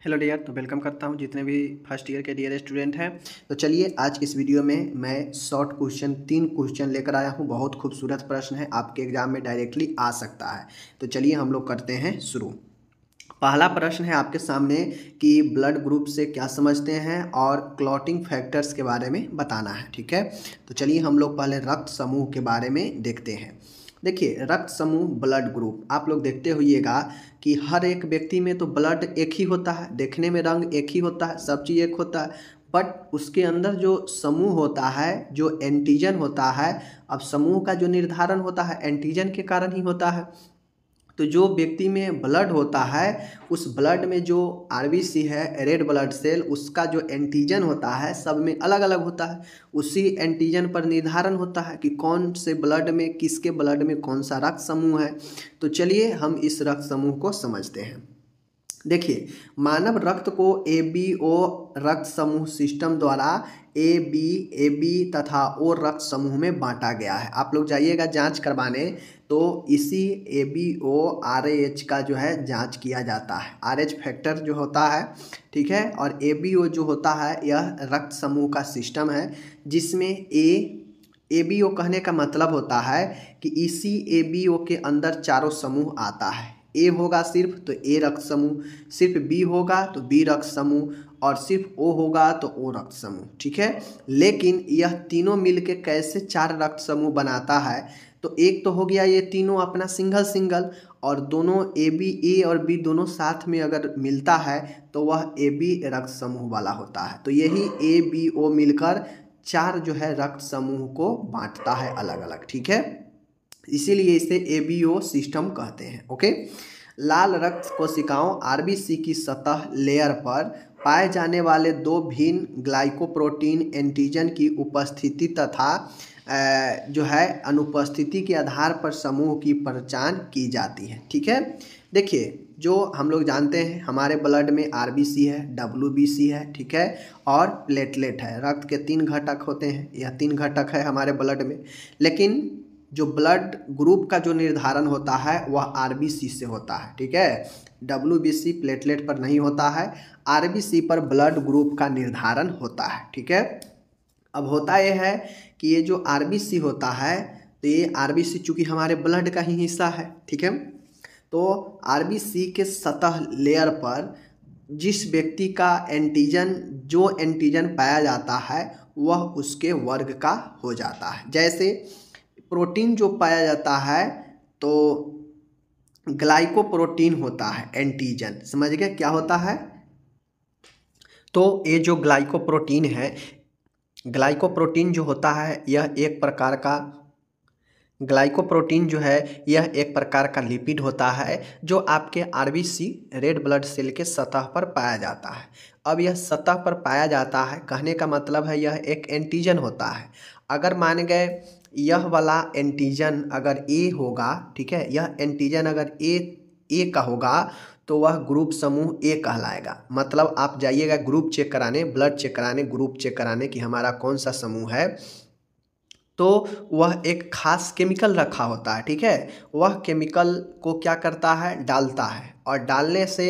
Hello dear, तो welcome करता हूं जितने भी फर्स्ट ईयर के डियर स्टूडेंट हैं। तो चलिए आज इस वीडियो में मैं शॉर्ट क्वेश्चन 3 क्वेश्चन लेकर आया हूं। बहुत खूबसूरत प्रश्न है, आपके एग्जाम में डायरेक्टली आ सकता है। तो चलिए हम लोग करते हैं शुरू। पहला प्रश्न है आपके सामने कि ब्लड ग्रुप से क्या समझते हैं और क्लॉटिंग फैक्टर्स के बारे में बताना है। ठीक है, तो चलिए हम लोग पहले रक्त समूह के बारे में देखते हैं। देखिए, रक्त समूह ब्लड ग्रुप आप लोग देखते होइएगा कि हर एक व्यक्ति में तो ब्लड एक ही होता है, देखने में रंग एक ही होता है, सब चीज़ एक होता है, बट उसके अंदर जो समूह होता है, जो एंटीजन होता है, अब समूह का जो निर्धारण होता है एंटीजन के कारण ही होता है। तो जो व्यक्ति में ब्लड होता है, उस ब्लड में जो आरबीसी है, रेड ब्लड सेल, उसका जो एंटीजन होता है सब में अलग अलग होता है। उसी एंटीजन पर निर्धारण होता है कि कौन से ब्लड में, किसके ब्लड में कौन सा रक्त समूह है। तो चलिए हम इस रक्त समूह को समझते हैं। देखिए, मानव रक्त को एबीओ रक्त समूह सिस्टम द्वारा ए बी तथा ओ रक्त समूह में बांटा गया है। आप लोग जाइएगा जांच करवाने, तो इसी एबीओ आरएच का जो है जांच किया जाता है। आरएच फैक्टर जो होता है, ठीक है, और एबीओ जो होता है यह रक्त समूह का सिस्टम है, जिसमें एबीओ कहने का मतलब होता है कि इसी एबीओ के अंदर चारों समूह आता है। ए होगा सिर्फ तो ए रक्त समूह, सिर्फ बी होगा तो बी रक्त समूह, और सिर्फ ओ होगा तो ओ रक्त समूह। ठीक है, लेकिन यह तीनों मिलके कैसे 4 रक्त समूह बनाता है? तो एक तो हो गया ये तीनों अपना सिंगल सिंगल, और दोनों ए और बी दोनों साथ में अगर मिलता है तो वह ए बी रक्त समूह वाला होता है। तो यही ए बी ओ मिलकर 4 जो है रक्त समूह को बांटता है अलग अलग। ठीक है, इसीलिए इसे एबीओ सिस्टम कहते हैं। ओके, लाल रक्त कोशिकाओं आरबीसी की सतह लेयर पर पाए जाने वाले 2 भिन्न ग्लाइकोप्रोटीन एंटीजन की उपस्थिति तथा जो है अनुपस्थिति के आधार पर समूह की पहचान की जाती है। ठीक है, देखिए, जो हम लोग जानते हैं हमारे ब्लड में आरबीसी है, डब्ल्यूबीसी है, ठीक है, और प्लेटलेट है। रक्त के 3 घटक होते हैं, यह 3 घटक है हमारे ब्लड में। लेकिन जो ब्लड ग्रुप का जो निर्धारण होता है वह आरबीसी से होता है। ठीक है, डब्ल्यूबीसी प्लेटलेट पर नहीं होता है, आरबीसी पर ब्लड ग्रुप का निर्धारण होता है। ठीक है, अब होता यह है कि ये जो आरबीसी होता है, तो ये आरबीसी चूंकि हमारे ब्लड का ही हिस्सा है, ठीक है, तो आरबीसी के सतह लेयर पर जिस व्यक्ति का एंटीजन, जो एंटीजन पाया जाता है वह उसके वर्ग का हो जाता है। जैसे प्रोटीन जो पाया जाता है तो ग्लाइकोप्रोटीन होता है एंटीजन, समझ गए क्या होता है? तो ये जो ग्लाइकोप्रोटीन है, ग्लाइकोप्रोटीन जो होता है यह एक प्रकार का, ग्लाइकोप्रोटीन जो है यह एक प्रकार का लिपिड होता है जो आपके आरबीसी रेड ब्लड सेल के सतह पर पाया जाता है। अब यह सतह पर पाया जाता है कहने का मतलब है यह एक एंटीजन होता है। अगर मान गए यह वाला एंटीजन अगर ए होगा, ठीक है, यह एंटीजन अगर ए का होगा तो वह ग्रुप समूह ए कहलाएगा। मतलब आप जाइएगा ग्रुप चेक कराने, ब्लड चेक कराने, ग्रुप चेक कराने कि हमारा कौन सा समूह है, तो वह एक खास केमिकल रखा होता है। ठीक है, वह केमिकल को क्या करता है, डालता है, और डालने से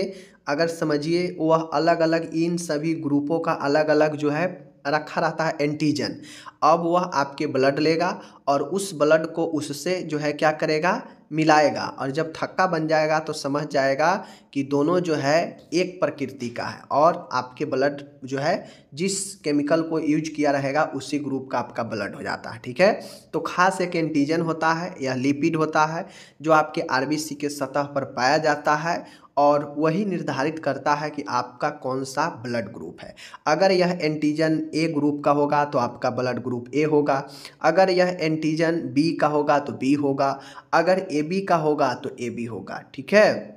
अगर समझिए वह अलग अलग इन सभी ग्रुपों का अलग अलग जो है रखा रहता है एंटीजन। अब वह आपके ब्लड लेगा और उस ब्लड को उससे जो है क्या करेगा, मिलाएगा, और जब थक्का बन जाएगा तो समझ जाएगा कि दोनों जो है एक प्रकृति का है, और आपके ब्लड जो है जिस केमिकल को यूज किया रहेगा उसी ग्रुप का आपका ब्लड हो जाता है। ठीक है, तो खास एक एंटीजन होता है, यह लिपिड होता है जो आपके आरबीसी के सतह पर पाया जाता है, और वही निर्धारित करता है कि आपका कौन सा ब्लड ग्रुप है। अगर यह एंटीजन ए ग्रुप का होगा तो आपका ब्लड ग्रुप ए होगा, अगर यह एंटीजन बी का होगा तो बी होगा, अगर ए बी का होगा तो ए बी होगा। ठीक है,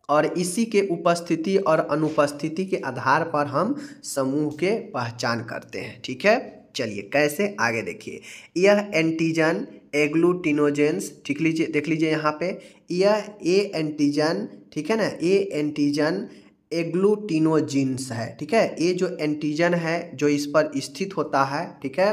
और इसी के उपस्थिति और अनुपस्थिति के आधार पर हम समूह के पहचान करते हैं। ठीक है, चलिए कैसे, आगे देखिए। यह एंटीजन एग्लूटिनोजेंस, ठीक लीजिए, देख लीजिए यहाँ पे, यह ए एंटीजन, ठीक है ना, ए एंटीजन एग्लूटिनोजिन्स है। ठीक है, ये जो एंटीजन है जो इस पर स्थित होता है, ठीक है,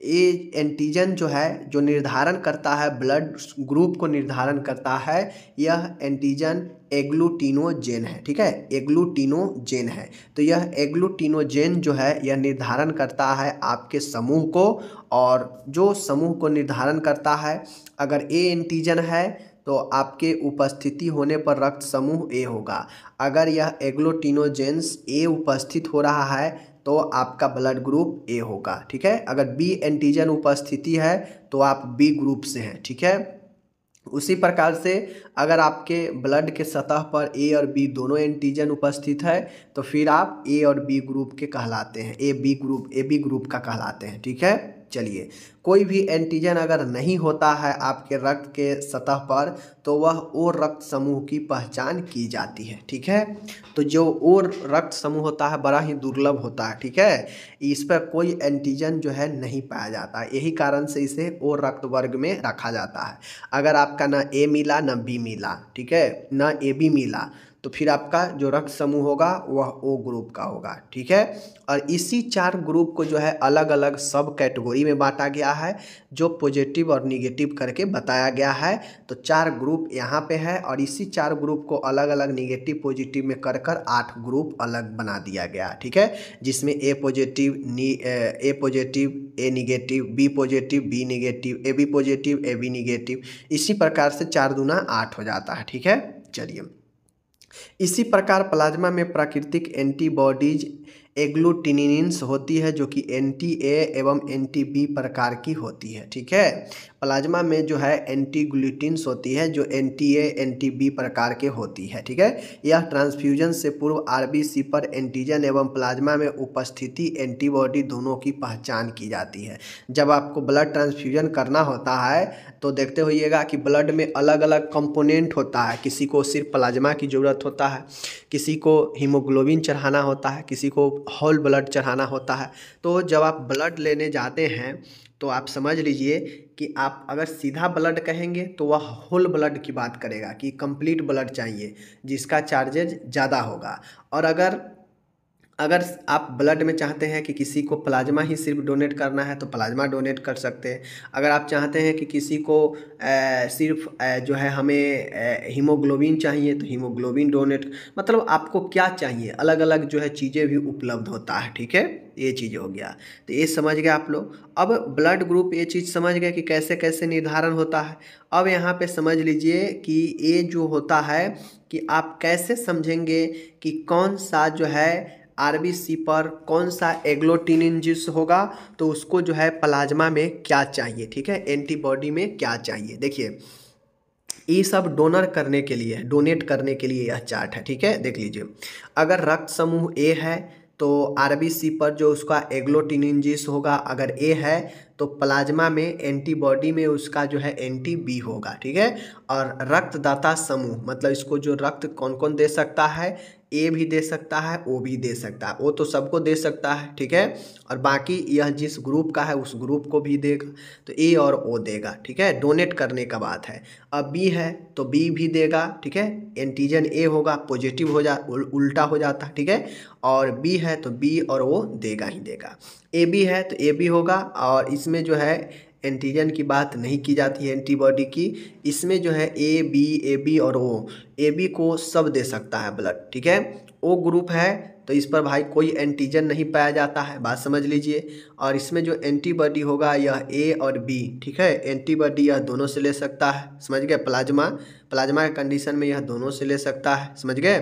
ये एंटीजन जो है जो निर्धारण करता है, ब्लड ग्रुप को निर्धारण करता है, यह एंटीजन एग्लूटिनोजेन है, ठीक है, एग्लूटिनोजेन है। तो यह एग्लूटिनोजेन जो है यह निर्धारण करता है आपके समूह को, और जो समूह को निर्धारण करता है, अगर ए एंटीजन है तो आपके उपस्थिति होने पर रक्त समूह ए होगा। अगर यह एग्लूटिनोजेंस ए उपस्थित हो रहा है तो आपका ब्लड ग्रुप ए होगा, ठीक है। अगर बी एंटीजन उपस्थिति है तो आप बी ग्रुप से हैं, ठीक है। उसी प्रकार से अगर आपके ब्लड के सतह पर ए और बी दोनों एंटीजन उपस्थित है तो फिर आप ए और बी ग्रुप के कहलाते हैं, ए बी ग्रुप का कहलाते हैं, ठीक है। चलिए, कोई भी एंटीजन अगर नहीं होता है आपके रक्त के सतह पर तो वह ओ रक्त समूह की पहचान की जाती है, ठीक है। तो जो ओ रक्त समूह होता है बड़ा ही दुर्लभ होता है, ठीक है। इस पर कोई एंटीजन जो है नहीं पाया जाता, यही कारण से इसे ओ रक्त वर्ग में रखा जाता है। अगर आपका ना ए मिला ना बी मिला, ठीक है, ना ए बी मिला, तो फिर आपका जो रक्त समूह होगा वह ओ ग्रुप का होगा, ठीक है। और इसी 4 ग्रुप को जो है अलग अलग सब कैटेगरी में बांटा गया है, जो पॉजिटिव और निगेटिव करके बताया गया है। तो 4 ग्रुप यहाँ पे है और इसी 4 ग्रुप को अलग अलग निगेटिव पॉजिटिव में कर 8 ग्रुप अलग बना दिया गया, ठीक है। जिसमें A positive, A negative, B positive, B negative, A B positive, A B negative, इसी प्रकार से 4 दूना 8 हो जाता है, ठीक है। चलिए, इसी प्रकार प्लाज्मा में प्राकृतिक एंटीबॉडीज एग्लूटिनिन्स होती है, जो कि एंटी ए एवं एंटी बी प्रकार की होती है, ठीक है। प्लाज्मा में जो है एंटी ग्लूटिन्स होती है जो एंटी ए एंटी बी प्रकार के होती है, ठीक है। यह ट्रांसफ्यूजन से पूर्व आरबीसी पर एंटीजन एवं प्लाज्मा में उपस्थिति एंटीबॉडी दोनों की पहचान की जाती है। जब आपको ब्लड ट्रांसफ्यूजन करना होता है तो देखते होइएगा कि ब्लड में अलग अलग कंपोनेंट होता है, किसी को सिर्फ प्लाज्मा की ज़रूरत होता है, किसी को हीमोग्लोबिन चढ़ाना होता है, किसी को होल ब्लड चढ़ाना होता है। तो जब आप ब्लड लेने जाते हैं तो आप समझ लीजिए कि आप अगर सीधा ब्लड कहेंगे तो वह होल ब्लड की बात करेगा कि कंप्लीट ब्लड चाहिए, जिसका चार्जेज ज़्यादा होगा। और अगर आप ब्लड में चाहते हैं कि किसी को प्लाज्मा ही सिर्फ डोनेट करना है तो प्लाज्मा डोनेट कर सकते हैं। अगर आप चाहते हैं कि किसी को सिर्फ जो है हमें हीमोग्लोबिन चाहिए तो हीमोग्लोबिन डोनेट, मतलब आपको क्या चाहिए, अलग अलग जो है चीज़ें भी उपलब्ध होता है, ठीक है। ये चीज़ हो गया, तो ये समझ गए आप लोग। अब ब्लड ग्रुप ये चीज़ समझ गए कि कैसे कैसे निर्धारण होता है। अब यहाँ पे समझ लीजिए कि ये जो होता है कि आप कैसे समझेंगे कि कौन सा जो है आरबीसी पर कौन सा एग्लूटिनिन जिस होगा तो उसको जो है प्लाज्मा में क्या चाहिए, ठीक है, एंटीबॉडी में क्या चाहिए। देखिए, ये सब डोनेट करने के लिए यह चार्ट है, ठीक है। देख लीजिए, अगर रक्त समूह ए है तो आरबीसी पर जो उसका एग्लूटिनिन होगा, अगर ए है तो प्लाज्मा में एंटीबॉडी में उसका जो है एंटी बी होगा, ठीक है। और रक्तदाता समूह मतलब इसको जो रक्त कौन कौन दे सकता है, ए भी दे सकता है, ओ भी दे सकता है, ओ तो सबको दे सकता है, ठीक है। और बाकी यह जिस ग्रुप का है उस ग्रुप को भी देगा, तो ए और ओ देगा, ठीक है। डोनेट करने का बात है। अब बी है तो बी भी देगा, ठीक है। एंटीजन ए होगा, पॉजिटिव हो उल्टा हो जाता है, ठीक है। और बी है तो बी और ओ देगा ही देगा। ए बी है तो ए बी होगा, और इसमें जो है एंटीजन की बात नहीं की जाती है एंटीबॉडी की, इसमें जो है ए बी और ओ, ए बी को सब दे सकता है ब्लड, ठीक है। ओ ग्रुप है तो इस पर भाई कोई एंटीजन नहीं पाया जाता है, बात समझ लीजिए। और इसमें जो एंटीबॉडी होगा यह ए और बी, ठीक है, एंटीबॉडी यह दोनों से ले सकता है, समझ गए। प्लाज्मा के कंडीशन में यह दोनों से ले सकता है, समझ गए।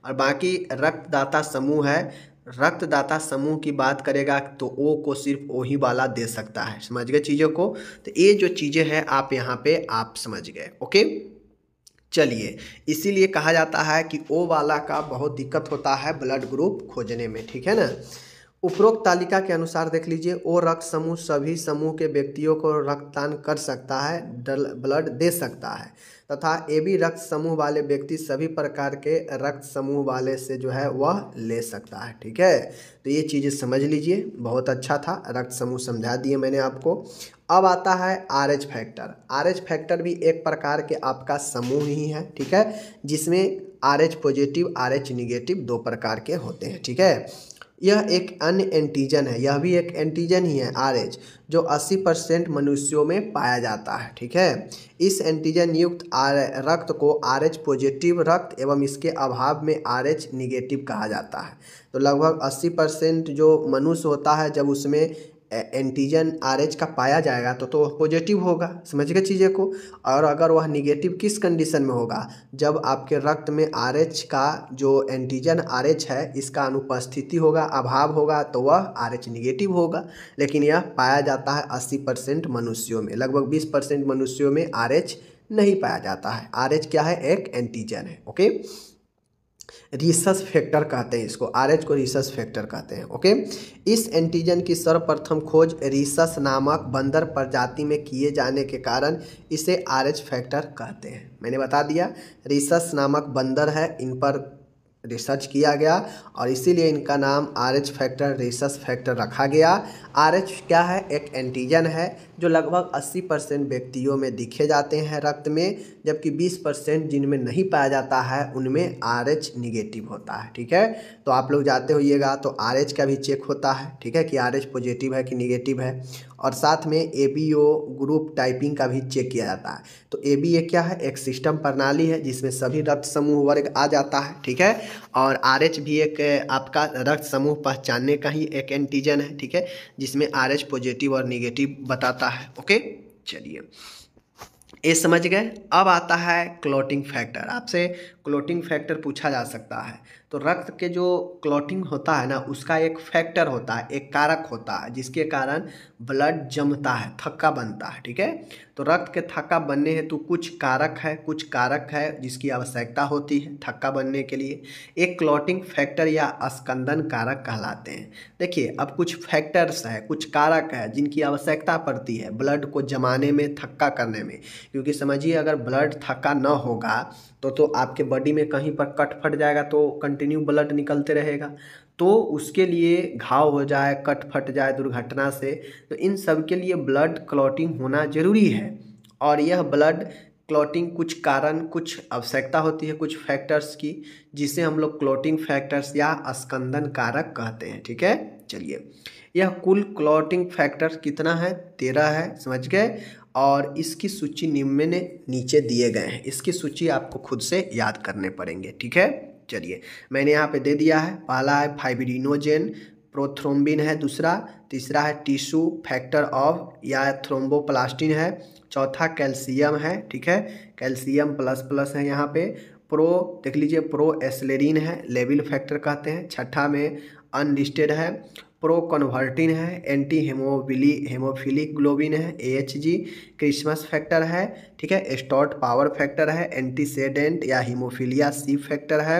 और बाकी रक्तदाता समूह है, रक्तदाता समूह की बात करेगा तो ओ को सिर्फ ओ ही वाला दे सकता है, समझ गए चीज़ों को। तो ये जो चीज़ें हैं आप यहाँ पे आप समझ गए, ओके। चलिए, इसीलिए कहा जाता है कि ओ वाला का बहुत दिक्कत होता है ब्लड ग्रुप खोजने में, ठीक है ना। उपरोक्त तालिका के अनुसार देख लीजिए, ओ रक्त समूह सभी समूह के व्यक्तियों को रक्तदान कर सकता है, ब्लड दे सकता है, तथा ए बी रक्त समूह वाले व्यक्ति सभी प्रकार के रक्त समूह वाले से जो है वह ले सकता है, ठीक है। तो ये चीज़ें समझ लीजिए, बहुत अच्छा था, रक्त समूह समझा दिए मैंने आपको। अब आता है RH फैक्टर। RH फैक्टर भी एक प्रकार के आपका समूह ही है, ठीक है, जिसमें RH पॉजिटिव RH निगेटिव 2 प्रकार के होते हैं, ठीक है। यह एक अन्य एंटीजन है, यह भी एक एंटीजन ही है RH, जो 80% मनुष्यों में पाया जाता है। ठीक है, इस एंटीजन युक्त रक्त को RH पॉजिटिव रक्त एवं इसके अभाव में RH निगेटिव कहा जाता है। तो लगभग 80% जो मनुष्य होता है, जब उसमें एंटीजन RH का पाया जाएगा तो पॉजिटिव होगा, समझ गए चीज़ें को। और अगर वह निगेटिव किस कंडीशन में होगा, जब आपके रक्त में RH का जो एंटीजन RH है इसका अनुपस्थिति होगा, अभाव होगा, तो वह RH निगेटिव होगा। लेकिन यह पाया जाता है 80% मनुष्यों में, लगभग 20% मनुष्यों में RH नहीं पाया जाता है। RH क्या है, एक एंटीजन है। ओके, रिसस फैक्टर कहते हैं इसको, RH को रिसस फैक्टर कहते हैं। ओके, इस एंटीजन की सर्वप्रथम खोज रिसस नामक बंदर प्रजाति में किए जाने के कारण इसे RH फैक्टर कहते हैं। मैंने बता दिया, रिसस नामक बंदर है, इन पर रिसर्च किया गया और इसीलिए इनका नाम RH फैक्टर, रिसस फैक्टर रखा गया। RH क्या है, एक एंटीजन है जो लगभग 80% व्यक्तियों में दिखे जाते हैं रक्त में, जबकि 20% जिनमें नहीं पाया जाता है उनमें RH निगेटिव होता है। ठीक है, तो आप लोग जाते होइएगा तो RH का भी चेक होता है। ठीक है, कि RH पॉजिटिव है कि निगेटिव है, और साथ में ABO ग्रुप टाइपिंग का भी चेक किया जाता है। तो ABA क्या है, एक सिस्टम प्रणाली है जिसमें सभी रक्त समूह वर्ग आ जाता है। ठीक है, और RH भी एक आपका रक्त समूह पहचानने का ही एक एंटीजन है। ठीक है, जिसमें RH पॉजिटिव और निगेटिव बताता है। ओके, चलिए ये समझ गए। अब आता है क्लॉटिंग फैक्टर। आपसे क्लॉटिंग फैक्टर पूछा जा सकता है। तो रक्त के जो क्लॉटिंग होता है ना, उसका एक फैक्टर होता है, एक कारक होता है जिसके कारण ब्लड जमता है, थक्का बनता है। ठीक है, तो रक्त के थक्का बनने हेतु कुछ कारक है जिसकी आवश्यकता होती है थक्का बनने के लिए, एक क्लॉटिंग फैक्टर या स्कंदन कारक कहलाते हैं। देखिए, अब कुछ फैक्टर्स है, कुछ कारक है जिनकी आवश्यकता पड़ती है ब्लड को जमाने में, थक्का करने में। क्योंकि समझिए, अगर ब्लड थक्का न होगा तो आपके बॉडी में कहीं पर कट फट जाएगा तो कंटिन्यू ब्लड निकलते रहेगा, तो उसके लिए घाव हो जाए, कट फट जाए दुर्घटना से, तो इन सब के लिए ब्लड क्लॉटिंग होना जरूरी है। और यह ब्लड क्लॉटिंग कुछ कारण, कुछ आवश्यकता होती है कुछ फैक्टर्स की, जिसे हम लोग क्लॉटिंग फैक्टर्स या स्कंदन कारक कहते हैं। ठीक है, चलिए, यह कुल क्लॉटिंग फैक्टर कितना है, 13 है, समझ गए। और इसकी सूची निम्न में नीचे दिए गए हैं, इसकी सूची आपको खुद से याद करने पड़ेंगे। ठीक है, चलिए मैंने यहाँ पे दे दिया है। पहला है फाइब्रिनोजेन, प्रोथ्रोम्बिन है दूसरा, तीसरा है टिश्यू फैक्टर ऑफ या थ्रोम्बोप्लास्टिन है, चौथा कैल्शियम है। ठीक है, कैल्शियम प्लस है यहाँ पे। देख लीजिए, प्रो एस्लेरिन है, लेविल फैक्टर कहते हैं। छठा में अनलिस्टेड है, प्रो कन्वर्टिन है, एंटी हेमोफिलिक ग्लोबिन है, AHG, क्रिसमस फैक्टर है। ठीक है, स्टॉर्ट पावर फैक्टर है, एंटीसेडेंट या हीमोफिलिया C फैक्टर है,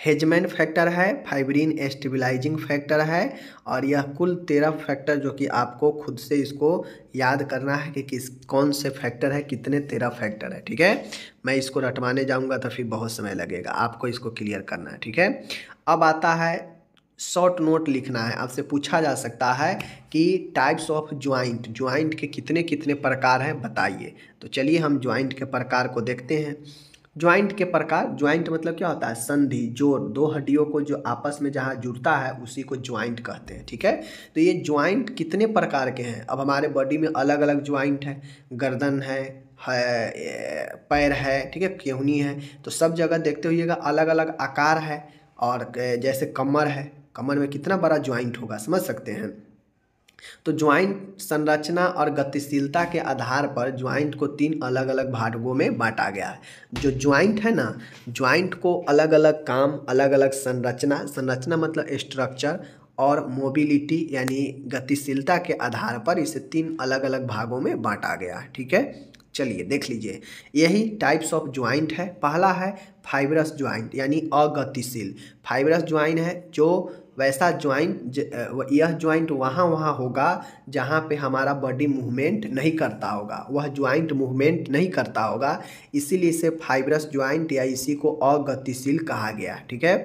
हेजमैन फैक्टर है, फाइब्रिन स्टेबलाइजिंग फैक्टर है। और यह कुल 13 फैक्टर जो कि आपको खुद से इसको याद करना है कि कौन से फैक्टर है, कितने 13 फैक्टर है। ठीक है, मैं इसको रटवाने जाऊंगा तो फिर बहुत समय लगेगा, आपको इसको क्लियर करना है। ठीक है, अब आता है शॉर्ट नोट लिखना है। आपसे पूछा जा सकता है कि टाइप्स ऑफ ज्वाइंट के कितने कितने प्रकार हैं बताइए। तो चलिए हम ज्वाइंट के प्रकार को देखते हैं। ज्वाइंट के प्रकार, ज्वाइंट मतलब क्या होता है, संधि, जोड़, दो हड्डियों को जो आपस में जहाँ जुड़ता है उसी को ज्वाइंट कहते हैं। ठीक है, तो ये ज्वाइंट कितने प्रकार के हैं। अब हमारे बॉडी में अलग अलग ज्वाइंट है, गर्दन है, पैर है, ठीक है, केहूनी है, तो सब जगह देखते होइएगा अलग अलग आकार है। और जैसे कमर है, कमर में कितना बड़ा ज्वाइंट होगा, समझ सकते हैं। तो ज्वाइंट संरचना और गतिशीलता के आधार पर ज्वाइंट को 3 अलग अलग भागों में बांटा गया है। जो ज्वाइंट है ना, ज्वाइंट को अलग अलग काम, अलग अलग संरचना मतलब स्ट्रक्चर, और मोबिलिटी यानी गतिशीलता के आधार पर इसे 3 अलग अलग भागों में बांटा गया है। ठीक है, चलिए देख लीजिए, यही टाइप्स ऑफ ज्वाइंट है। पहला है फाइब्रस ज्वाइंट यानी अगतिशील। फाइब्रस ज्वाइंट है जो वैसा ज्वाइंट, यह ज्वाइंट वहाँ होगा जहाँ पे हमारा बॉडी मूवमेंट नहीं करता होगा, वह ज्वाइंट मूवमेंट नहीं करता होगा, इसीलिए इसे फाइब्रस ज्वाइंट या इसी को अगतिशील कहा गया। ठीक है,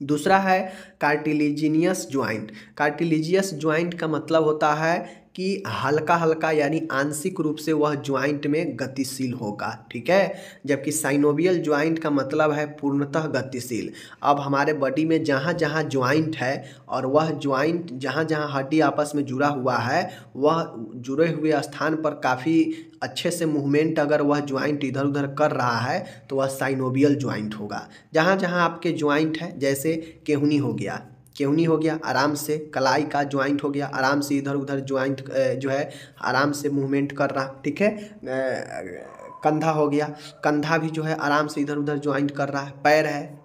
दूसरा है कार्टिलेजिनियस ज्वाइंट। कार्टिलेजियस ज्वाइंट का मतलब होता है कि हल्का हल्का यानी आंशिक रूप से वह ज्वाइंट में गतिशील होगा, ठीक है। जबकि साइनोवियल ज्वाइंट का मतलब है पूर्णतः गतिशील। अब हमारे बॉडी में जहाँ जहाँ ज्वाइंट है और वह ज्वाइंट जहाँ जहाँ हड्डी आपस में जुड़ा हुआ है, वह जुड़े हुए स्थान पर काफ़ी अच्छे से मूवमेंट अगर वह ज्वाइंट इधर उधर कर रहा है तो वह साइनोवियल ज्वाइंट होगा। जहाँ जहाँ आपके ज्वाइंट है, जैसे केहूनी हो गया आराम से, कलाई का ज्वाइंट हो गया आराम से इधर उधर ज्वाइंट जो है आराम से मूवमेंट कर रहा, ठीक है। कंधा हो गया, कंधा भी जो है आराम से इधर उधर ज्वाइंट कर रहा है। पैर है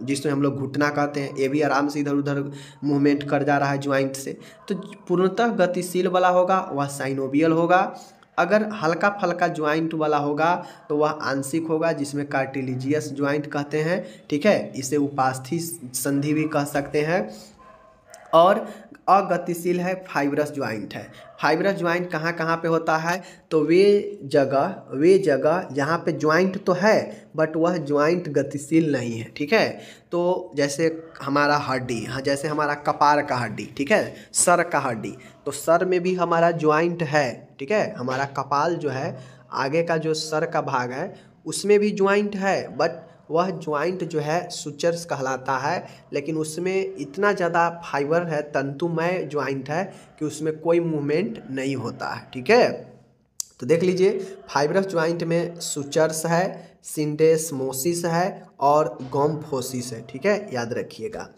जिसमें हम लोग घुटना कहते हैं, ये भी आराम से इधर उधर मूवमेंट कर जा रहा है ज्वाइंट से। तो पूर्णतः गतिशील वाला होगा वह साइनोवियल होगा। अगर हल्का फल्का ज्वाइंट वाला होगा तो वह आंशिक होगा, जिसमें कार्टिलेजियस ज्वाइंट कहते हैं, ठीक है। इसे उपास्थि संधि भी कह सकते हैं। और अगतिशील है फाइब्रस ज्वाइंट है। फाइब्रस ज्वाइंट कहाँ कहाँ पे होता है, तो वे जगह जहाँ पे ज्वाइंट तो है बट वह ज्वाइंट गतिशील नहीं है, ठीक है। तो जैसे हमारा हड्डी, हाँ, जैसे हमारा कपार का हड्डी, ठीक है, सर का हड्डी, तो सर में भी हमारा ज्वाइंट है, ठीक है। हमारा कपाल जो है, आगे का जो सर का भाग है उसमें भी ज्वाइंट है, बट वह ज्वाइंट जो है सुचर्स कहलाता है, लेकिन उसमें इतना ज़्यादा फाइबर है, तंतुमय ज्वाइंट है कि उसमें कोई मूवमेंट नहीं होता है, ठीक है। तो देख लीजिए, फाइब्रस ज्वाइंट में सुचर्स है, सिंडेस्मोसिस है और गोम्फोसिस है, ठीक है, याद रखिएगा।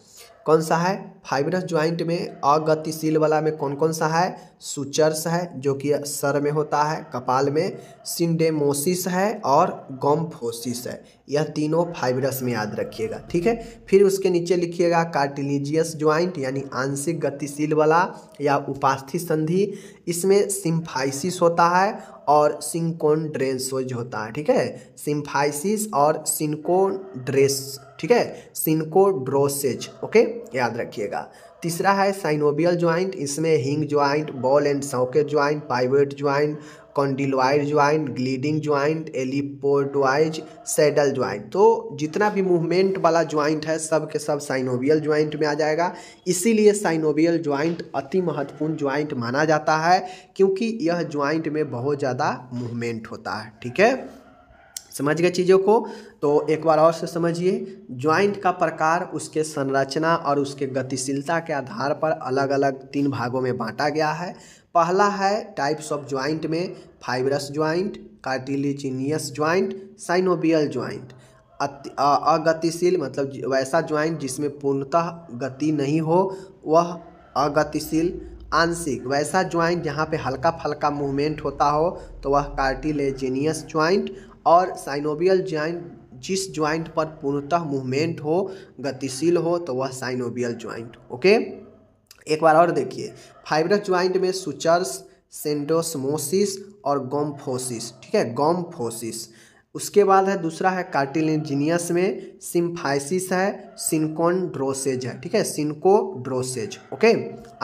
कौन सा है फाइब्रस ज्वाइंट में अगतिशील वाला में कौन कौन सा है, सुचर्स है जो कि सर में होता है, कपाल में, सिंडेमोसिस है और गोम्फोसिस है। यह तीनों फाइब्रस में याद रखिएगा, ठीक है। फिर उसके नीचे लिखिएगा कार्टिलेजियस ज्वाइंट यानी आंशिक गतिशील वाला या उपास्थि संधि। इसमें सिम्फाइसिस होता है और सिंकोड्रेंसोज होता है, ठीक है। सिम्फाइसिस और सिंकोड्रेस, ठीक है, सिंकोड्रोसेज, ओके, याद रखिएगा। तीसरा है साइनोवियल ज्वाइंट। इसमें hinge joint, ball and socket joint, pivot joint, condyloid joint, gliding joint, ellipsoid, saddle joint. तो जितना भी मूवमेंट वाला ज्वाइंट है सब के सब साइनोवियल ज्वाइंट में आ जाएगा। इसीलिए साइनोवियल ज्वाइंट अति महत्वपूर्ण ज्वाइंट माना जाता है, क्योंकि यह ज्वाइंट में बहुत ज़्यादा मूवमेंट होता है, ठीक है। समझ गए चीज़ों को। तो एक बार और से समझिए, ज्वाइंट का प्रकार उसके संरचना और उसके गतिशीलता के आधार पर अलग अलग 3 भागों में बांटा गया है। पहला है टाइप्स ऑफ ज्वाइंट में fibrous joint, cartilaginous joint, synovial joint. अगतिशील मतलब वैसा ज्वाइंट जिसमें पूर्णतः गति नहीं हो, वह अगतिशील। आंशिक वैसा ज्वाइंट जहाँ पे हल्का फल्का मूवमेंट होता हो तो वह कार्टिलेजिनियस ज्वाइंट। और साइनोवियल ज्वाइंट जिस ज्वाइंट पर पूर्णतः मूवमेंट हो, गतिशील हो, तो वह साइनोवियल ज्वाइंट, ओके। एक बार और देखिए, फाइब्रस ज्वाइंट में सुचर्स, सिंडेस्मोसिस और गोम्फोसिस, ठीक है, गोम्फोसिस। उसके बाद है दूसरा है कार्टिलेजिनियस में सिम्फाइसिस है, सिंकोड्रोसेज है, ठीक है, सिंकोड्रोसेज, ओके।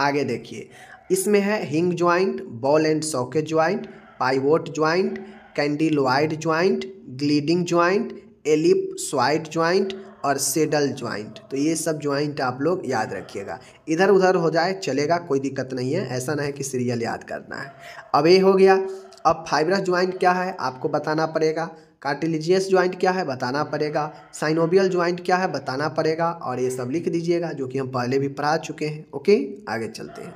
आगे देखिए, इसमें है hinge joint, ball and socket joint, pivot joint, condyloid joint, gliding joint, ellipsoid joint और सेडल ज्वाइंट। तो ये सब ज्वाइंट आप लोग याद रखिएगा। इधर उधर हो जाए चलेगा, कोई दिक्कत नहीं है, ऐसा नहीं है कि सीरियल याद करना है। अब ये हो गया। अब फाइब्रस ज्वाइंट क्या है आपको बताना पड़ेगा, कार्टिलेजियस ज्वाइंट क्या है बताना पड़ेगा, साइनोवियल ज्वाइंट क्या है बताना पड़ेगा, और ये सब लिख दीजिएगा जो कि हम पहले भी पढ़ा चुके हैं, ओके। आगे चलते हैं।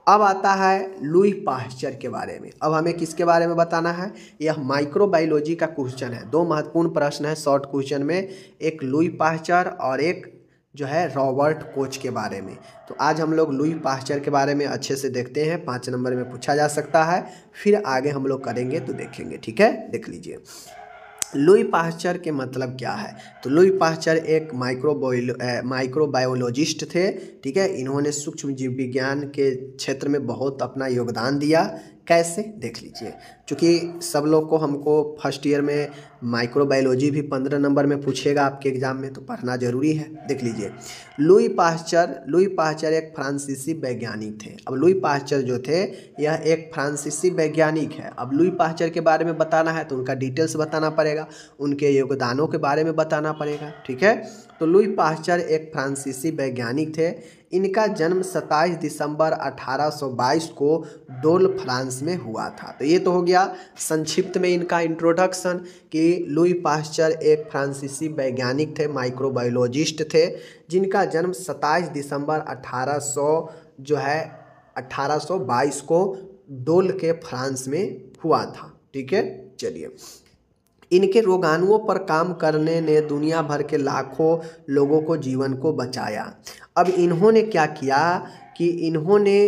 अब आता है लुई पाश्चर के बारे में। अब हमें किसके बारे में बताना है, यह माइक्रोबायोलॉजी का क्वेश्चन है। 2 महत्वपूर्ण प्रश्न है शॉर्ट क्वेश्चन में, एक लुई पाश्चर और एक जो है रॉबर्ट कोच के बारे में। तो आज हम लोग लुई पाश्चर के बारे में अच्छे से देखते हैं, 5 नंबर में पूछा जा सकता है, फिर आगे हम लोग करेंगे तो देखेंगे, ठीक है। देख लीजिए लुई पाश्चर के मतलब क्या है। तो लुई पाश्चर एक माइक्रोबायोलॉजिस्ट थे, ठीक है। इन्होंने सूक्ष्म जीव विज्ञान के क्षेत्र में बहुत अपना योगदान दिया। कैसे, देख लीजिए। क्योंकि सब लोग को हमको फर्स्ट ईयर में माइक्रोबायोलॉजी भी 15 नंबर में पूछेगा आपके एग्जाम में, तो पढ़ना जरूरी है। देख लीजिए, लुई पाश्चर एक फ्रांसीसी वैज्ञानिक थे। अब लुई पाश्चर जो थे यह एक फ्रांसीसी वैज्ञानिक है। अब लुई पाश्चर के बारे में बताना है तो उनका डिटेल्स बताना पड़ेगा, उनके योगदानों के बारे में बताना पड़ेगा, ठीक है। तो लुई पाश्चर एक फ्रांसीसी वैज्ञानिक थे। इनका जन्म 27 दिसंबर 1822 को डोल फ्रांस में हुआ था। तो ये तो हो गया संक्षिप्त में इनका इंट्रोडक्शन कि लुई पाश्चर एक फ्रांसीसी वैज्ञानिक थे, माइक्रोबायोलॉजिस्ट थे, जिनका जन्म 27 दिसंबर 1822 को डोल के फ्रांस में हुआ था, ठीक है। चलिए, इनके रोगाणुओं पर काम करने ने दुनिया भर के लाखों लोगों को जीवन को बचाया। अब इन्होंने क्या किया कि इन्होंने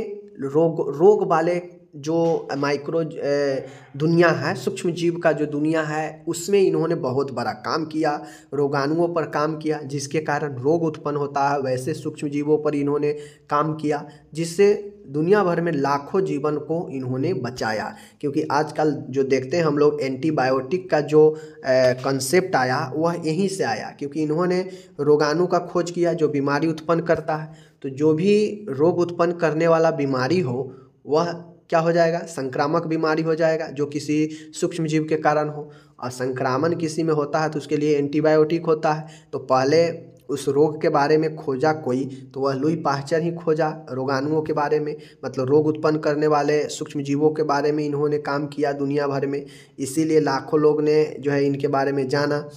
रोग वाले जो माइक्रो दुनिया है, सूक्ष्म जीव का जो दुनिया है, उसमें इन्होंने बहुत बड़ा काम किया, रोगाणुओं पर काम किया, जिसके कारण रोग उत्पन्न होता है, वैसे सूक्ष्म जीवों पर इन्होंने काम किया, जिससे दुनिया भर में लाखों जीवन को इन्होंने बचाया। क्योंकि आजकल जो देखते हैं हम लोग, एंटीबायोटिक का जो कंसेप्ट आया वह यहीं से आया, क्योंकि इन्होंने रोगाणु का खोज किया जो बीमारी उत्पन्न करता है। तो जो भी रोग उत्पन्न करने वाला बीमारी हो वह क्या हो जाएगा, संक्रामक बीमारी हो जाएगा, जो किसी सूक्ष्म जीव के कारण हो। और संक्रमण किसी में होता है तो उसके लिए एंटीबायोटिक होता है। तो पहले उस रोग के बारे में खोजा कोई, तो वह लुई पाश्चर ही खोजा रोगाणुओं के बारे में, मतलब रोग उत्पन्न करने वाले सूक्ष्म जीवों के बारे में इन्होंने काम किया दुनिया भर में। इसीलिए लाखों लोग ने जो है इनके बारे में जाना।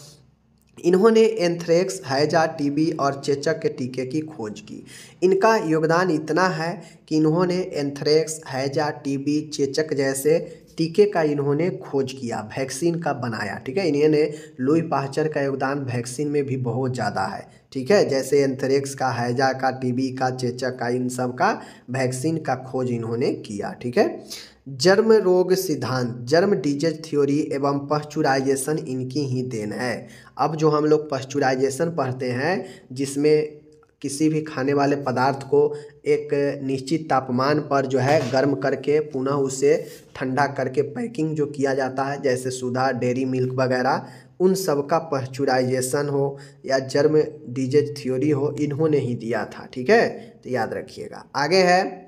इन्होंने एंथ्रेक्स, हैजा, टीबी और चेचक के टीके की खोज की। इनका योगदान इतना है कि इन्होंने एंथ्रेक्स, हैजा, टीबी, चेचक जैसे टीके का इन्होंने खोज किया, वैक्सीन का बनाया, ठीक है। इन्होंने लुई पाश्चर का योगदान वैक्सीन में भी बहुत ज़्यादा है, ठीक है। जैसे एंथ्रेक्स का, हैजा का, टीबी का, चेचक का, इन सब का वैक्सीन का खोज इन्होंने किया, ठीक है। जर्म रोग सिद्धांत, जर्म डिजीज थ्योरी एवं पाश्चुराइजेशन इनकी ही देन है। अब जो हम लोग पाश्चुराइजेशन पढ़ते हैं, जिसमें किसी भी खाने वाले पदार्थ को एक निश्चित तापमान पर जो है गर्म करके पुनः उसे ठंडा करके पैकिंग जो किया जाता है, जैसे सुधा, डेयरी मिल्क वगैरह, उन सब का पाश्चुराइजेशन हो या जर्म डिजीज थ्योरी हो, इन्होंने ही दिया था, ठीक है। तो याद रखिएगा। आगे है,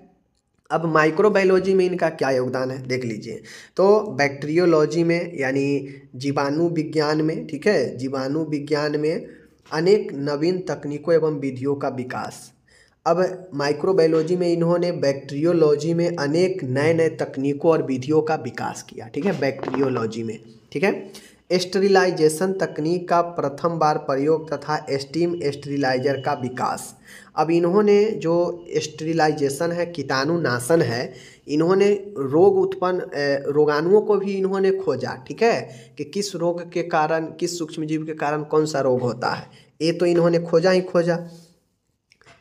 अब माइक्रोबायोलॉजी में इनका क्या योगदान है देख लीजिए। तो बैक्टीरियोलॉजी में यानी जीवाणु विज्ञान में, ठीक है, जीवाणु विज्ञान में अनेक नवीन तकनीकों एवं विधियों का विकास। अब माइक्रोबायोलॉजी में इन्होंने बैक्टीरियोलॉजी में अनेक नए नए तकनीकों और विधियों का विकास किया, ठीक है, बैक्टीरियोलॉजी में, ठीक है। स्टेरिलाइजेशन तकनीक का प्रथम बार प्रयोग तथा स्टीम स्टेरिलाइजर का विकास। अब इन्होंने जो स्टेरिलाइजेशन है, कीटाणुनाशन है, इन्होंने रोग उत्पन्न रोगाणुओं को भी इन्होंने खोजा, ठीक है, कि किस रोग के कारण, किस सूक्ष्मजीव के कारण कौन सा रोग होता है, ये तो इन्होंने खोजा ही खोजा।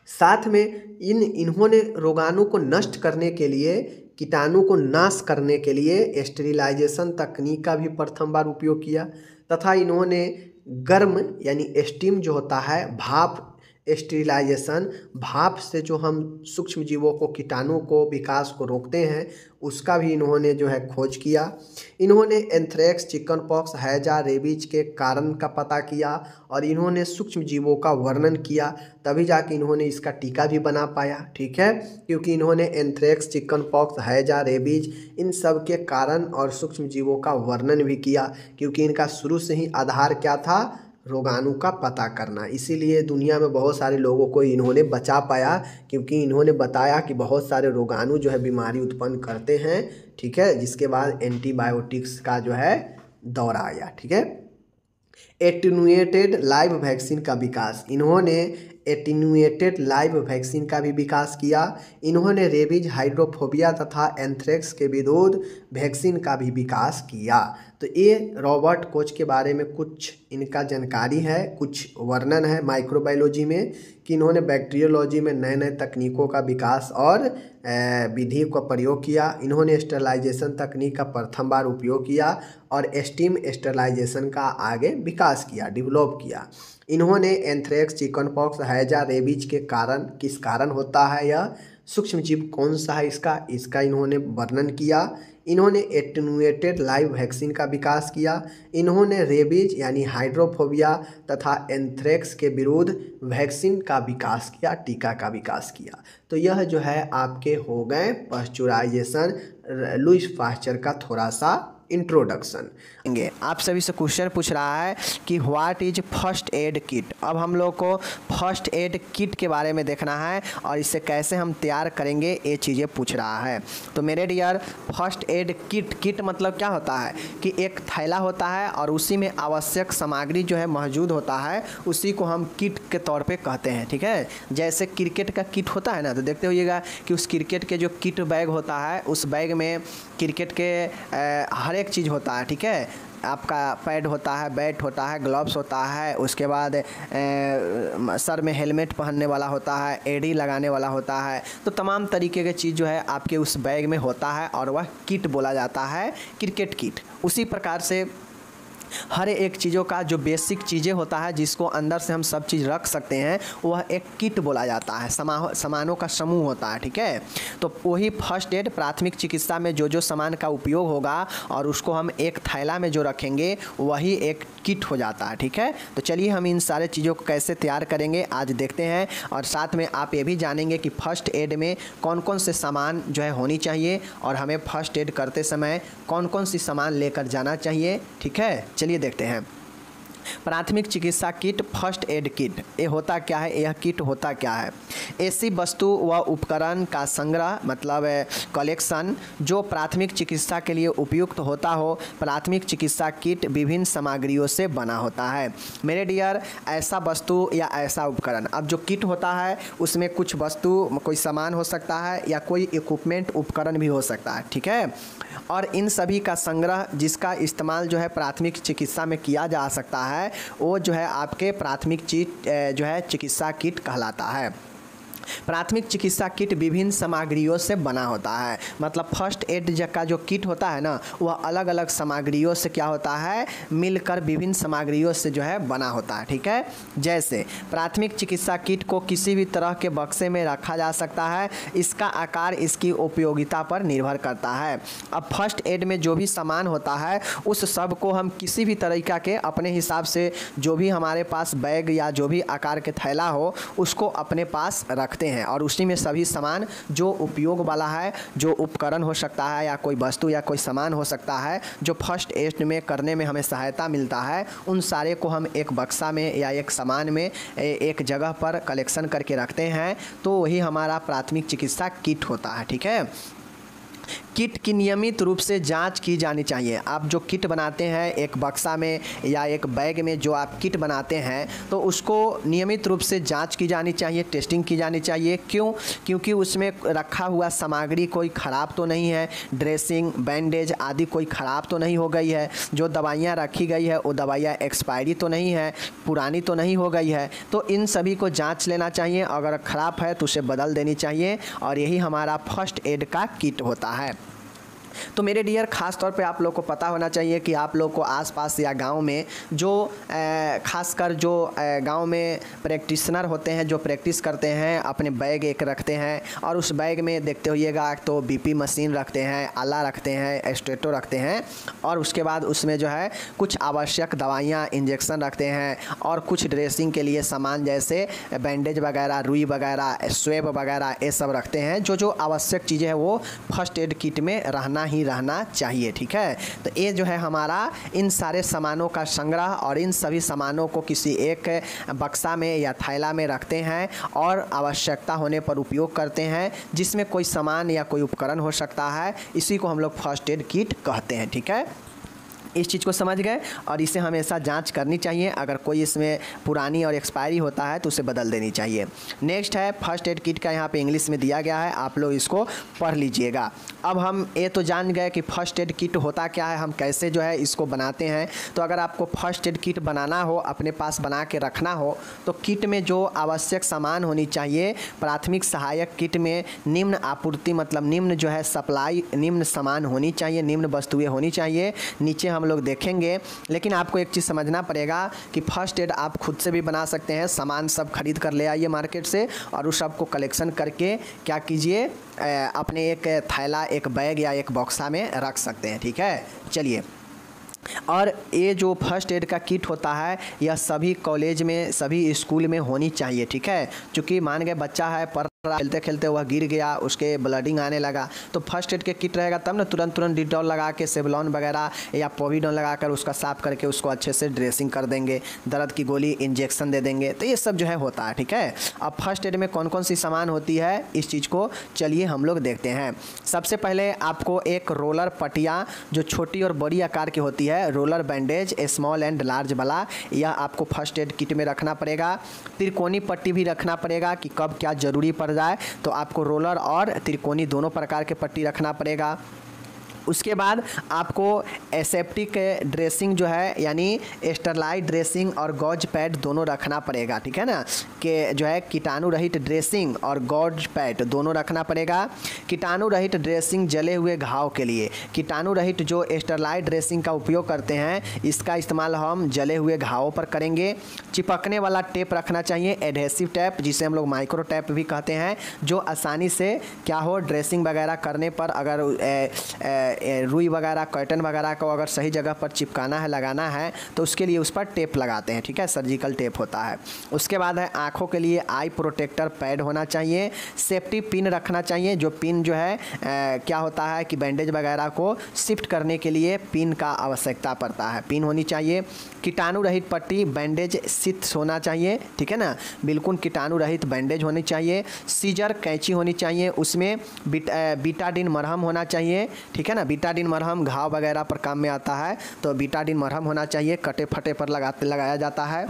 साथ में इन्होंने रोगाणु को नष्ट करने के लिए, कीटाणु को नाश करने के लिए स्टेरिलाइजेशन तकनीक का भी प्रथम बार उपयोग किया। तथा इन्होंने गर्म यानी स्टीम जो होता है, भाप स्टेरिलाइजेशन, भाप से जो हम सूक्ष्म जीवों को, कीटाणु को विकास को रोकते हैं, उसका भी इन्होंने जो है खोज किया। इन्होंने एंथ्रेक्स, चिकन पॉक्स, हैजा, रेबीज के कारण का पता किया और इन्होंने सूक्ष्म जीवों का वर्णन किया, तभी जाके इन्होंने इसका टीका भी बना पाया, ठीक है। क्योंकि इन्होंने एंथ्रेक्स, चिकन पॉक्स, हैजा, रेबीज इन सब के कारण और सूक्ष्म जीवों का वर्णन भी किया, क्योंकि इनका शुरू से ही आधार क्या था, रोगाणु का पता करना। इसीलिए दुनिया में बहुत सारे लोगों को इन्होंने बचा पाया, क्योंकि इन्होंने बताया कि बहुत सारे रोगाणु जो है बीमारी उत्पन्न करते हैं, ठीक है, जिसके बाद एंटीबायोटिक्स का जो है दौर आया, ठीक है। एटीन्यूएटेड लाइव वैक्सीन का विकास, इन्होंने एटीन्यूएटेड लाइव वैक्सीन का भी विकास किया। इन्होंने रेबीज, हाइड्रोफोबिया तथा एंथ्रेक्स के विरोध वैक्सीन का भी विकास किया। तो ये रॉबर्ट कोच के बारे में कुछ इनका जानकारी है, कुछ वर्णन है माइक्रोबायोलॉजी में, कि इन्होंने बैक्टीरियोलॉजी में नए नए तकनीकों का विकास और विधि का प्रयोग किया। इन्होंने स्टेरिलाइजेशन तकनीक का प्रथम बार उपयोग किया और स्टीम स्टेरिलाइजेशन का आगे विकास किया, डेवलप किया। इन्होंने एंथ्रेक्स, चिकन पॉक्स, हैजा, रेबीज के कारण, किस कारण होता है यह, सूक्ष्मजीव कौन सा है इसका इन्होंने वर्णन किया। इन्होंने एटेनुएटेड लाइव वैक्सीन का विकास किया। इन्होंने रेबीज यानी हाइड्रोफोबिया तथा एंथ्रेक्स के विरुद्ध वैक्सीन का विकास किया, टीका का विकास किया। तो यह जो है आपके हो गए पाश्चराइजेशन, लुईस पाश्चर का थोड़ा सा इंट्रोडक्शन। आप सभी से क्वेश्चन पूछ रहा है कि what is first aid kit. अब हम लोग को फर्स्ट एड किट के बारे में देखना है और इसे कैसे हम तैयार करेंगे ये चीज़ें पूछ रहा है। तो मेरे डियर, फर्स्ट एड किट मतलब क्या होता है कि एक थैला होता है और उसी में आवश्यक सामग्री जो है मौजूद होता है, उसी को हम किट के तौर पे कहते हैं। ठीक है, जैसे क्रिकेट का किट होता है ना, तो देखते होइएगा कि उस क्रिकेट के जो किट बैग होता है, उस बैग में क्रिकेट के हर एक चीज़ होता है। ठीक है, आपका पैड होता है, बैट होता है, ग्लव्स होता है, उसके बाद सर में हेलमेट पहनने वाला होता है, एडी लगाने वाला होता है। तो तमाम तरीके के चीज़ जो है आपके उस बैग में होता है और वह किट बोला जाता है, क्रिकेट किट। उसी प्रकार से हर एक चीज़ों का जो बेसिक चीज़ें होता है, जिसको अंदर से हम सब चीज़ रख सकते हैं, वह एक किट बोला जाता है, सामानों का समूह होता है। ठीक है, तो वही फर्स्ट एड प्राथमिक चिकित्सा में जो सामान का उपयोग होगा और उसको हम एक थैला में जो रखेंगे वही एक किट हो जाता है। ठीक है, तो चलिए हम इन सारे चीज़ों को कैसे तैयार करेंगे आज देखते हैं, और साथ में आप ये भी जानेंगे कि फर्स्ट एड में कौन कौन से सामान जो है होनी चाहिए और हमें फर्स्ट एड करते समय कौन कौन सी सामान लेकर जाना चाहिए। ठीक है, चलिए देखते हैं। प्राथमिक चिकित्सा किट, फर्स्ट एड किट, ये होता क्या है, यह किट होता क्या है? ऐसी वस्तु व उपकरण का संग्रह मतलब कलेक्शन जो प्राथमिक चिकित्सा के लिए उपयुक्त होता हो। प्राथमिक चिकित्सा किट विभिन्न सामग्रियों से बना होता है। मेरे डियर, ऐसा वस्तु या ऐसा उपकरण, अब जो किट होता है उसमें कुछ वस्तु, कोई सामान हो सकता है या कोई इक्विपमेंट उपकरण भी हो सकता है। ठीक है, और इन सभी का संग्रह जिसका इस्तेमाल जो है प्राथमिक चिकित्सा में किया जा सकता है, वो जो है आपके प्राथमिक जो है चिकित्सा किट कहलाता है। प्राथमिक चिकित्सा किट विभिन्न सामग्रियों से बना होता है। मतलब फर्स्ट एड का जो किट होता है ना, वह अलग अलग सामग्रियों से क्या होता है, मिलकर विभिन्न सामग्रियों से जो है बना होता है। ठीक है, जैसे प्राथमिक चिकित्सा किट को किसी भी तरह के बक्से में रखा जा सकता है। इसका आकार इसकी उपयोगिता पर निर्भर करता है। अब फर्स्ट एड में जो भी सामान होता है उस सब को हम किसी भी तरीका के अपने हिसाब से, जो भी हमारे पास बैग या जो भी आकार के थैला हो, उसको अपने पास रखते हैं और उसी में सभी सामान जो उपयोग वाला है, जो उपकरण हो सकता है या कोई वस्तु या कोई सामान हो सकता है जो फर्स्ट एड में करने में हमें सहायता मिलता है, उन सारे को हम एक बक्सा में या एक सामान में एक जगह पर कलेक्शन करके रखते हैं। तो वही हमारा प्राथमिक चिकित्सा किट होता है। ठीक है, किट की नियमित रूप से जांच की जानी चाहिए। आप जो किट बनाते हैं एक बक्सा में या एक बैग में, जो आप किट बनाते हैं, तो उसको नियमित रूप से जांच की जानी चाहिए, टेस्टिंग की जानी चाहिए। क्यों? क्योंकि उसमें रखा हुआ सामग्री कोई ख़राब तो नहीं है, ड्रेसिंग, बैंडेज आदि कोई ख़राब तो नहीं हो गई है, जो दवाइयाँ रखी गई है वो दवाइयाँ एक्सपायरी तो नहीं है, पुरानी तो नहीं हो गई है। तो इन सभी को जाँच लेना चाहिए, अगर ख़राब है तो उसे बदल देनी चाहिए, और यही हमारा फर्स्ट एड का किट होता है। तो मेरे डियर, ख़ास तौर पे आप लोग को पता होना चाहिए कि आप लोग को आसपास या गांव में जो खासकर जो गांव में प्रैक्टिशनर होते हैं, जो प्रैक्टिस करते हैं, अपने बैग एक रखते हैं और उस बैग में देखते होइएगा तो बीपी मशीन रखते हैं, आला रखते हैं, स्टेटो रखते हैं, और उसके बाद उसमें जो है कुछ आवश्यक दवाइयाँ, इंजेक्शन रखते हैं और कुछ ड्रेसिंग के लिए सामान जैसे बैंडेज वगैरह, रुई वगैरह, स्वेब वगैरह, ये सब रखते हैं। जो आवश्यक चीज़ें हैं वो फर्स्ट एड किट में रहना चाहिए। ठीक है, तो ये जो है हमारा इन सारे सामानों का संग्रह, और इन सभी सामानों को किसी एक बक्सा में या थैला में रखते हैं और आवश्यकता होने पर उपयोग करते हैं, जिसमें कोई सामान या कोई उपकरण हो सकता है। इसी को हम लोग फर्स्ट एड किट कहते हैं। ठीक है, इस चीज़ को समझ गए, और इसे हमेशा जांच करनी चाहिए। अगर कोई इसमें पुरानी और एक्सपायरी होता है तो उसे बदल देनी चाहिए। नेक्स्ट है फर्स्ट एड किट का, यहाँ पे इंग्लिश में दिया गया है, आप लोग इसको पढ़ लीजिएगा। अब हम ये तो जान गए कि फर्स्ट एड किट होता क्या है, हम कैसे जो है इसको बनाते हैं। तो अगर आपको फर्स्ट एड किट बनाना हो, अपने पास बना के रखना हो, तो किट में जो आवश्यक सामान होनी चाहिए, प्राथमिक सहायक किट में निम्न आपूर्ति मतलब निम्न जो है सप्लाई, निम्न सामान होनी चाहिए, निम्न वस्तुएँ होनी चाहिए। नीचे हम लोग देखेंगे। लेकिन आपको एक चीज़ समझना पड़ेगा कि फर्स्ट एड आप खुद से भी बना सकते हैं। सामान सब खरीद कर ले आइए मार्केट से और उस सब को कलेक्शन करके क्या कीजिए, अपने एक थैला, एक बैग या एक बॉक्सा में रख सकते हैं। ठीक है, चलिए। और ये जो फर्स्ट एड का किट होता है यह सभी कॉलेज में, सभी स्कूल में होनी चाहिए। ठीक है, क्योंकि मान गए बच्चा है पढ़ रहा, खेलते खेलते वह गिर गया, उसके ब्लडिंग आने लगा, तो फर्स्ट एड के किट रहेगा तब ना तुरंत डिटॉल लगा के, सेवलॉन वगैरह या पोविडॉन लगा कर उसका साफ़ करके उसको अच्छे से ड्रेसिंग कर देंगे, दर्द की गोली इंजेक्शन दे देंगे। तो ये सब जो है होता है। ठीक है, अब फर्स्ट एड में कौन कौन सी सामान होती है इस चीज़ को चलिए हम लोग देखते हैं। सबसे पहले आपको एक रोलर पट्टियाँ जो छोटी और बड़ी आकार की होती है, roller bandage small and large वाला, यह आपको फर्स्ट एड किट में रखना पड़ेगा। त्रिकोणी पट्टी भी रखना पड़ेगा कि कब क्या ज़रूरी पड़ जाए, तो आपको रोलर और त्रिकोणी दोनों प्रकार के पट्टी रखना पड़ेगा। उसके बाद आपको एसेप्टिक ड्रेसिंग जो है यानी स्टरलाइट ड्रेसिंग और गॉज पैड दोनों रखना पड़ेगा। ठीक है ना, कि जो है कीटाणु रहित ड्रेसिंग और गॉज पैड दोनों रखना पड़ेगा। कीटाणु रहित ड्रेसिंग जले हुए घाव के लिए, कीटाणु रहित जो स्टरलाइट ड्रेसिंग का उपयोग करते हैं इसका इस्तेमाल हम जले हुए घावों पर करेंगे। चिपकने वाला टेप रखना चाहिए, एडहेसिव टेप जिसे हम लोग माइक्रो टेप भी कहते हैं, जो आसानी से क्या हो, ड्रेसिंग वगैरह करने पर अगर रुई वगैरह, कर्टन वगैरह को अगर सही जगह पर चिपकाना है, लगाना है, तो उसके लिए उस पर टेप लगाते हैं। ठीक है, सर्जिकल टेप होता है। उसके बाद है आँखों के लिए आई प्रोटेक्टर पैड होना चाहिए। सेफ्टी पिन रखना चाहिए, जो पिन जो है क्या होता है कि बैंडेज वगैरह को शिफ्ट करने के लिए पिन का आवश्यकता पड़ता है, पिन होनी चाहिए। कीटाणु रहित पट्टी बैंडेज सिथ होना चाहिए। ठीक है ना, बिल्कुल कीटाणु रहित बैंडेज होनी चाहिए। सीजर कैंची होनी चाहिए, उसमें बीटाडिन मरहम होना चाहिए। ठीक है ना, बीटाडिन मरहम घाव वगैरह पर काम में आता है, तो बीटाडिन मरहम होना चाहिए, कटे फटे पर लगाया जाता है।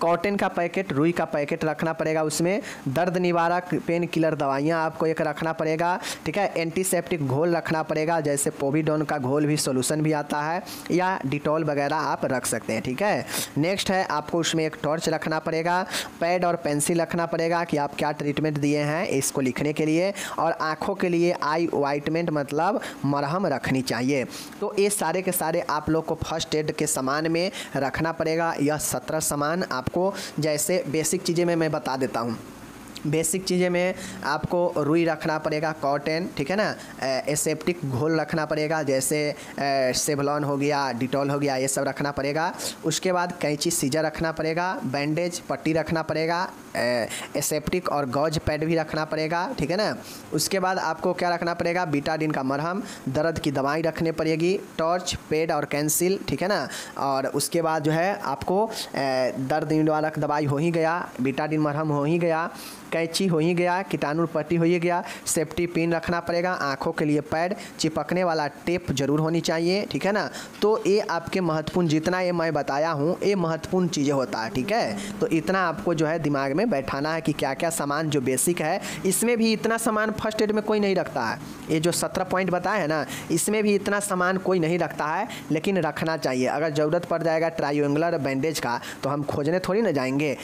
कॉटन का पैकेट, रुई का पैकेट रखना पड़ेगा उसमें। दर्द निवारक पेन किलर दवाइयाँ आपको एक रखना पड़ेगा। ठीक है, एंटीसेप्टिक घोल रखना पड़ेगा, जैसे पोविडॉन का घोल भी सोल्यूशन भी आता है, या डिटॉल वगैरह आप रख सकते हैं। ठीक है, नेक्स्ट है आपको उसमें एक टॉर्च रखना पड़ेगा, पैड और पेंसिल रखना पड़ेगा कि आप क्या ट्रीटमेंट दिए हैं इसको लिखने के लिए, और आँखों के लिए आई वाइटमेंट मतलब मरहम रखनी चाहिए। तो ये सारे के सारे आप लोग को फर्स्ट एड के सामान में रखना पड़ेगा। यह 17 सामान आपको, जैसे बेसिक चीज़ें मैं बता देता हूँ। बेसिक चीज़ें में आपको रुई रखना पड़ेगा, कॉटन, ठीक है ना, एसेप्टिक घोल रखना पड़ेगा, जैसे सेवलॉन हो गया, डिटॉल हो गया, ये सब रखना पड़ेगा। उसके बाद कैंची सीजर रखना पड़ेगा, बैंडेज पट्टी रखना पड़ेगा, एसेप्टिक और गॉज पैड भी रखना पड़ेगा। ठीक है ना, उसके बाद आपको क्या रखना पड़ेगा, बीटाडिन का मरहम, दर्द की दवाई रखनी पड़ेगी, टॉर्च, पैड और कैंसिल। ठीक है ना, और उसके बाद जो है आपको दर्द निवारक दवाई हो ही गया, बीटाडिन मरहम हो ही गया, कैंची हो ही गया, कीटाणु पट्टी हो ही गया, सेफ्टी पिन रखना पड़ेगा, आँखों के लिए पैड, चिपकने वाला टेप जरूर होनी चाहिए। ठीक है ना, तो ये आपके महत्वपूर्ण, जितना ये मैं बताया हूँ ये महत्वपूर्ण चीज़ें होता है। ठीक है, तो इतना आपको जो है दिमाग में बैठाना है कि क्या क्या सामान जो बेसिक है, इसमें भी इतना सामान फर्स्ट एड में कोई नहीं रखता है। ये जो 17 पॉइंट बताए हैं ना, इसमें भी इतना सामान कोई नहीं रखता है, लेकिन रखना चाहिए। अगर ज़रूरत पड़ जाएगा ट्रायंगुलर बैंडेज का, तो हम खोजने थोड़ी ना जाएंगे।